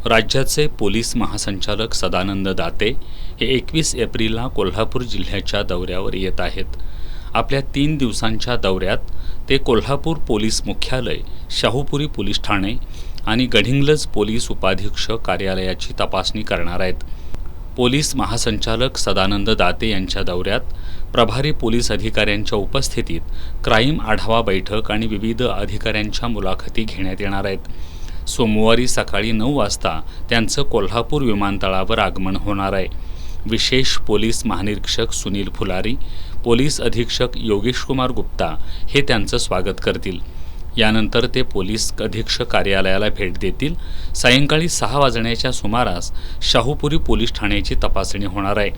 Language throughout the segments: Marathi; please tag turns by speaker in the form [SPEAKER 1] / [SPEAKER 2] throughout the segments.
[SPEAKER 1] राज्याचे पोलीस महासंचालक सदानंद दाते हे 21 एप्रिलला कोल्हापूर जिल्ह्याच्या दौऱ्यावर येत आहेत। आपल्या 3 दिवसांच्या दौऱ्यात ते कोल्हापूर पोलीस मुख्यालय, शाहूपुरी पोलीस ठाणे आणि गडिंग्लज पोलीस उपाधीक्षक कार्यालयाची तपासणी करणार आहेत। पोलीस महासंचालक सदानंद दाते यांच्या दौऱ्यात प्रभारी पोलीस अधिकाऱ्यांच्या उपस्थितीत क्राईम आढावा बैठक आणि विविध अधिकाऱ्यांच्या मुलाखती घेण्यात येणार आहेत। सोमवारी सकाळी 9 वाजता त्यांचं कोल्हापूर विमानतळावर आगमन होणार आहे। विशेष पोलीस महानिरीक्षक सुनील फुलारी, पोलीस अधीक्षक योगेश कुमार गुप्ता हे त्यांचं स्वागत करतील। यानंतर ते पोलीस अधीक्षक कार्यालयाला भेट देतील। सायंकाळी 6 वाजण्याच्या सुमारास शाहूपुरी पोलीस ठाण्याची तपासणी होणार आहे।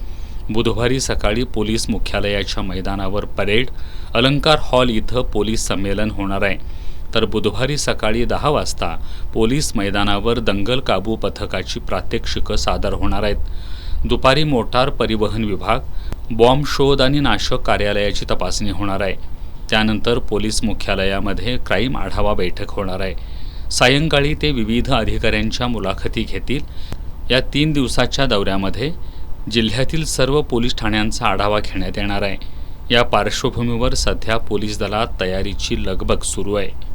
[SPEAKER 1] बुधवारी सकाळी पोलीस मुख्यालयाच्या मैदानावर परेड, अलंकार हॉल इथं पोलीस संमेलन होणार आहे। तर बुधवारी सकाळी 10 वाजता पोलीस मैदानावर दंगल काबू पथकाची प्रात्यक्षिकं सादर होणार आहेत। दुपारी मोटार परिवहन विभाग, बॉम्ब शोध आणि नाशक कार्यालयाची तपासणी होणार आहे। त्यानंतर पोलीस मुख्यालयामध्ये क्राईम आढावा बैठक होणार आहे। सायंकाळी ते विविध अधिकाऱ्यांच्या मुलाखती घेतील। या 3 दिवसाच्या दौऱ्यामध्ये जिल्ह्यातील सर्व पोलीस ठाण्यांचा आढावा घेण्यात येणार आहे। या पार्श्वभूमीवर सध्या पोलीस दलात तयारीची लगबग सुरू आहे।